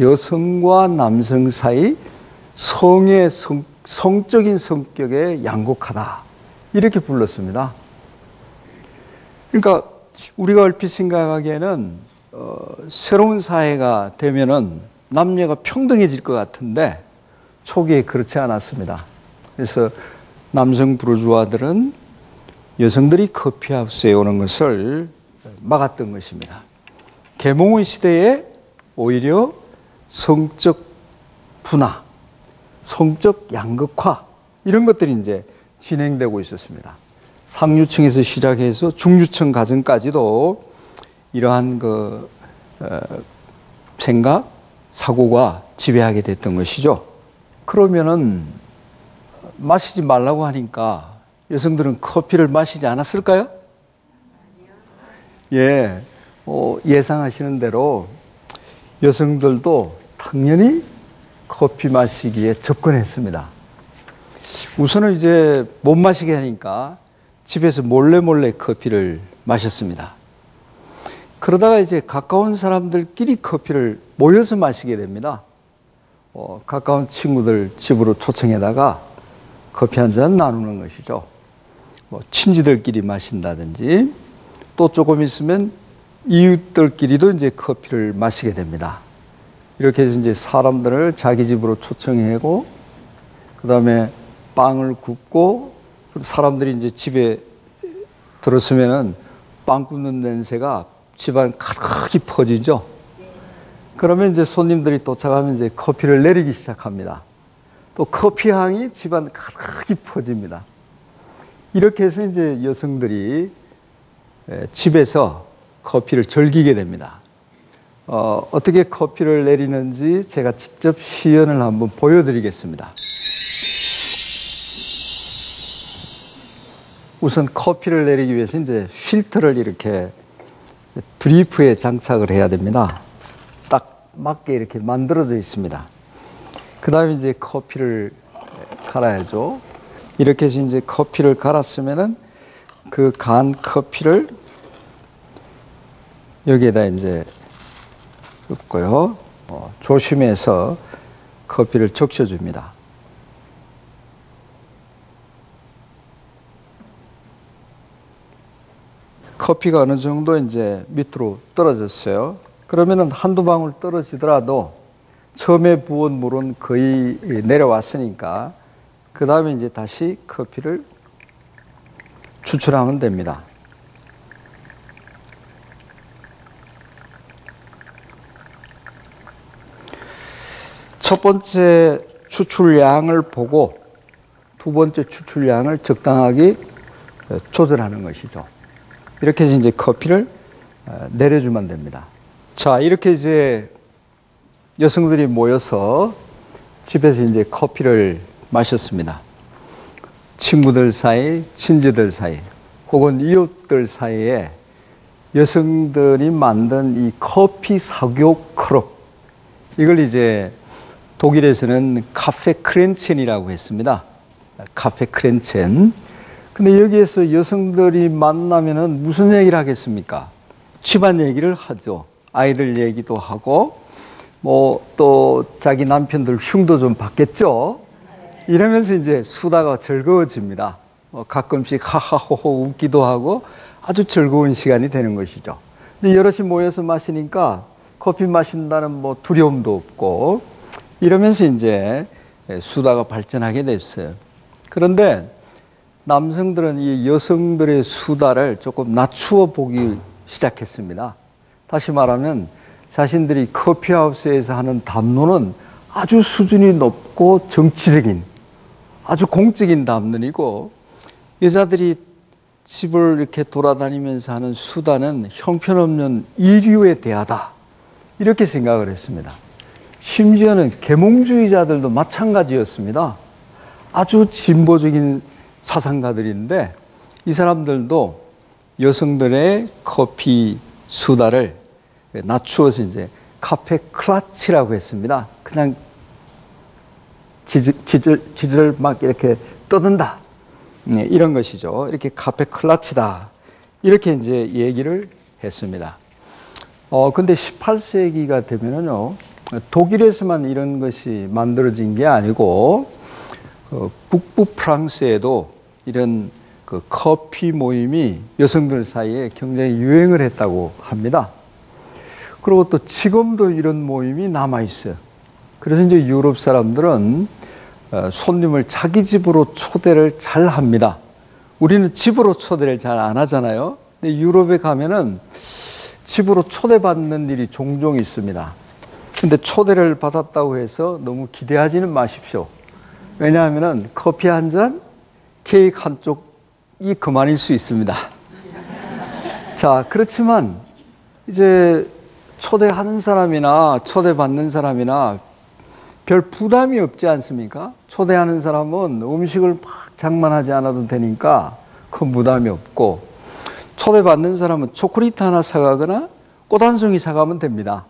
여성과 남성 사이 성적인 성격에 양극하다, 이렇게 불렀습니다. 그러니까 우리가 얼핏 생각하기에는 새로운 사회가 되면은 남녀가 평등해질 것 같은데 초기에 그렇지 않았습니다. 그래서 남성 부르주아들은 여성들이 커피하우스에 오는 것을 막았던 것입니다. 계몽의 시대에 오히려 성적 분화, 성적 양극화, 이런 것들이 이제 진행되고 있었습니다. 상류층에서 시작해서 중류층 가정까지도 이러한 생각, 사고가 지배하게 됐던 것이죠. 그러면은 마시지 말라고 하니까 여성들은 커피를 마시지 않았을까요? 예, 예상하시는 대로 여성들도 당연히 커피 마시기에 접근했습니다. 우선은 이제 못 마시게 하니까 집에서 몰래 커피를 마셨습니다. 그러다가 이제 가까운 사람들끼리 커피를 모여서 마시게 됩니다. 가까운 친구들 집으로 초청해다가 커피 한 잔 나누는 것이죠. 친지들끼리 마신다든지, 또 조금 있으면 이웃들끼리도 이제 커피를 마시게 됩니다. 이렇게 해서 이제 사람들을 자기 집으로 초청하고, 그 다음에 빵을 굽고, 사람들이 이제 집에 들어서면은 빵 굽는 냄새가 집안 가득히 퍼지죠. 그러면 이제 손님들이 도착하면 이제 커피를 내리기 시작합니다. 또 커피 향이 집안 가득히 퍼집니다. 이렇게 해서 이제 여성들이 집에서 커피를 즐기게 됩니다. 어떻게 커피를 내리는지 제가 직접 시연을 한번 보여드리겠습니다. 우선 커피를 내리기 위해서 이제 필터를 이렇게 드리프에 장착을 해야 됩니다. 딱 맞게 이렇게 만들어져 있습니다. 그 다음에 이제 커피를 갈아야죠. 이렇게 해서 이제 커피를 갈았으면은 그 간 커피를 여기에다 이제 붓고요. 조심해서 커피를 적셔줍니다. 커피가 어느 정도 이제 밑으로 떨어졌어요. 그러면은 한두 방울 떨어지더라도 처음에 부은 물은 거의 내려왔으니까 그 다음에 이제 다시 커피를 추출하면 됩니다. 첫 번째 추출량을 보고 두 번째 추출량을 적당하게 조절하는 것이죠. 이렇게 해서 이제 커피를 내려주면 됩니다. 자, 이렇게 이제 여성들이 모여서 집에서 이제 커피를 마셨습니다. 친구들 사이, 친지들 사이, 혹은 이웃들 사이에 여성들이 만든 이 커피 사교 클럽, 이걸 이제 독일에서는 카페 크렌첸이라고 했습니다. 카페 크렌첸. 근데 여기에서 여성들이 만나면은 무슨 얘기를 하겠습니까? 집안 얘기를 하죠. 아이들 얘기도 하고, 또 자기 남편들 흉도 좀 받겠죠. 이러면서 이제 수다가 즐거워집니다. 가끔씩 하하호호 웃기도 하고 아주 즐거운 시간이 되는 것이죠. 근데 여럿이 모여서 마시니까 커피 마신다는 두려움도 없고, 이러면서 이제 수다가 발전하게 됐어요. 그런데 남성들은 이 여성들의 수다를 조금 낮추어 보기 시작했습니다. 다시 말하면 자신들이 커피하우스에서 하는 담론은 아주 수준이 높고 정치적인, 아주 공적인 담론이고, 여자들이 집을 이렇게 돌아다니면서 하는 수다는 형편없는 이류에 대하다, 이렇게 생각을 했습니다. 심지어는 계몽주의자들도 마찬가지였습니다. 아주 진보적인 사상가들인데 이 사람들도 여성들의 커피 수다를 낮추어서 이제 카페 클라치라고 했습니다. 그냥 지질 막 이렇게 떠든다, 이런 것이죠. 이렇게 카페 클라치다, 이렇게 이제 얘기를 했습니다. 근데 18세기가 되면은요, 독일에서만 이런 것이 만들어진 게 아니고 북부 프랑스에도 이런 그 커피 모임이 여성들 사이에 굉장히 유행을 했다고 합니다. 그리고 또 지금도 이런 모임이 남아 있어요. 그래서 이제 유럽 사람들은 손님을 자기 집으로 초대를 잘 합니다. 우리는 집으로 초대를 잘 안 하잖아요. 근데 유럽에 가면은 집으로 초대받는 일이 종종 있습니다. 근데 초대를 받았다고 해서 너무 기대하지는 마십시오. 왜냐하면은 커피 한 잔, 케이크 한 쪽이 그만일 수 있습니다. 자, 그렇지만 이제 초대하는 사람이나 초대받는 사람이나 별 부담이 없지 않습니까? 초대하는 사람은 음식을 막 장만하지 않아도 되니까 큰 부담이 없고, 초대받는 사람은 초콜릿 하나 사가거나 꽃 한 송이 사가면 됩니다.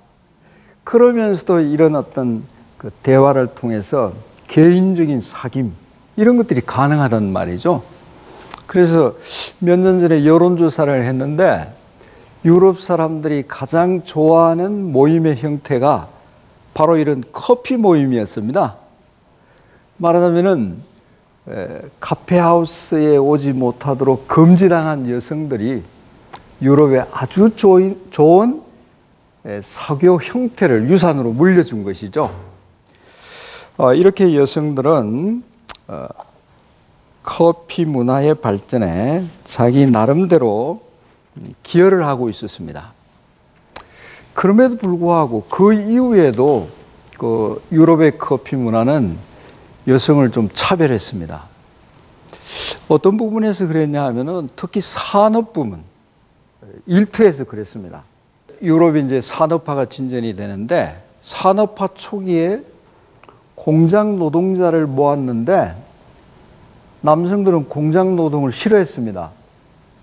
그러면서도 이런 어떤 그 대화를 통해서 개인적인 사귐, 이런 것들이 가능하단 말이죠. 그래서 몇 년 전에 여론조사를 했는데 유럽 사람들이 가장 좋아하는 모임의 형태가 바로 이런 커피 모임이었습니다. 말하자면은 카페하우스에 오지 못하도록 금지당한 여성들이 유럽에 아주 좋은 사교 형태를 유산으로 물려준 것이죠. 이렇게 여성들은 커피 문화의 발전에 자기 나름대로 기여를 하고 있었습니다. 그럼에도 불구하고 그 이후에도 그 유럽의 커피 문화는 여성을 좀 차별했습니다. 어떤 부분에서 그랬냐 하면은 특히 산업 부문, 일터에서 그랬습니다. 유럽이 이제 산업화가 진전이 되는데 산업화 초기에 공장 노동자를 모았는데 남성들은 공장 노동을 싫어했습니다.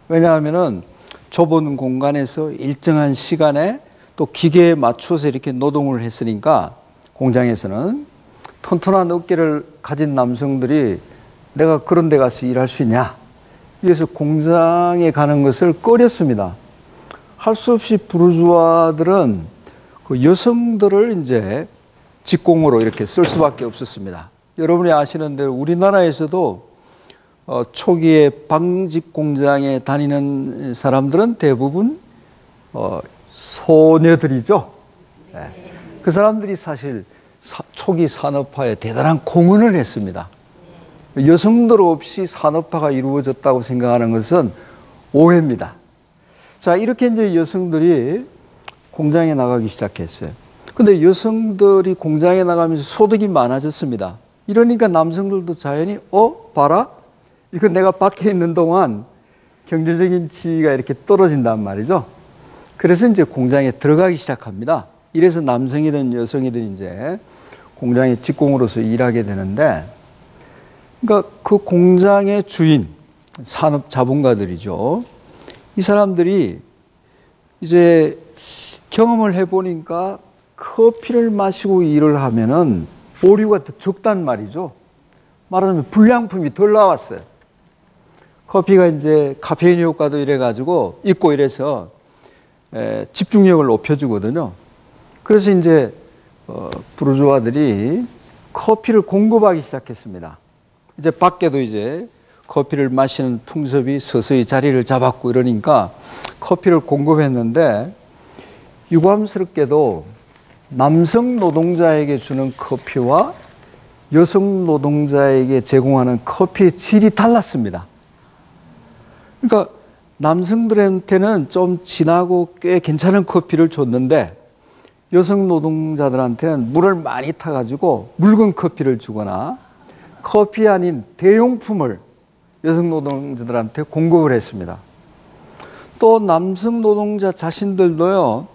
왜냐하면은 좁은 공간에서 일정한 시간에 또 기계에 맞춰서 이렇게 노동을 했으니까 공장에서는 튼튼한 어깨를 가진 남성들이 내가 그런 데 가서 일할 수 있냐, 그래서 공장에 가는 것을 꺼렸습니다. 할 수 없이 부르주아들은 그 여성들을 이제 직공으로 이렇게 쓸 수밖에 없었습니다. 여러분이 아시는 대로 우리나라에서도 초기에 방직 공장에 다니는 사람들은 대부분 소녀들이죠. 네. 그 사람들이 사실 초기 산업화에 대단한 공헌을 했습니다. 여성들 없이 산업화가 이루어졌다고 생각하는 것은 오해입니다. 자, 이렇게 이제 여성들이 공장에 나가기 시작했어요. 근데 여성들이 공장에 나가면서 소득이 많아졌습니다. 이러니까 남성들도 자연히 봐라, 이거 내가 밖에 있는 동안 경제적인 지위가 이렇게 떨어진단 말이죠. 그래서 이제 공장에 들어가기 시작합니다. 이래서 남성이든 여성이든 이제 공장의 직공으로서 일하게 되는데, 그러니까 그 공장의 주인, 산업 자본가들이죠. 이 사람들이 이제 경험을 해보니까 커피를 마시고 일을 하면은 오류가 더 적단 말이죠. 말하자면 불량품이 덜 나왔어요. 커피가 이제 카페인 효과도 이래가지고 있고 이래서 집중력을 높여주거든요. 그래서 이제 부르주아들이 커피를 공급하기 시작했습니다. 이제 밖에도 이제 커피를 마시는 풍습이 서서히 자리를 잡았고 이러니까 커피를 공급했는데, 유감스럽게도 남성 노동자에게 주는 커피와 여성 노동자에게 제공하는 커피의 질이 달랐습니다. 그러니까 남성들한테는 좀 진하고 꽤 괜찮은 커피를 줬는데 여성 노동자들한테는 물을 많이 타가지고 묽은 커피를 주거나 커피 아닌 대용품을 여성 노동자들한테 공급을 했습니다. 또 남성 노동자 자신들도요,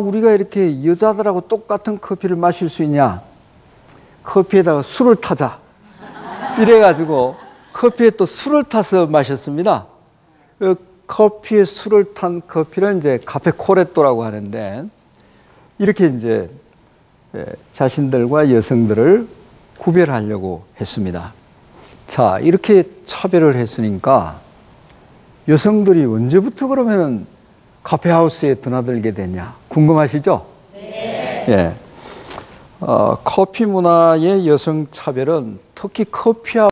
우리가 이렇게 여자들하고 똑같은 커피를 마실 수 있냐, 커피에다가 술을 타자, 이래가지고 커피에 또 술을 타서 마셨습니다. 그 커피에 술을 탄 커피를 이제 카페 코레토라고 하는데, 이렇게 이제 자신들과 여성들을 구별하려고 했습니다. 자, 이렇게 차별을 했으니까 여성들이 언제부터 그러면 카페하우스에 드나들게 됐냐 궁금하시죠? 네. 예. 커피 문화의 여성 차별은 특히 커피와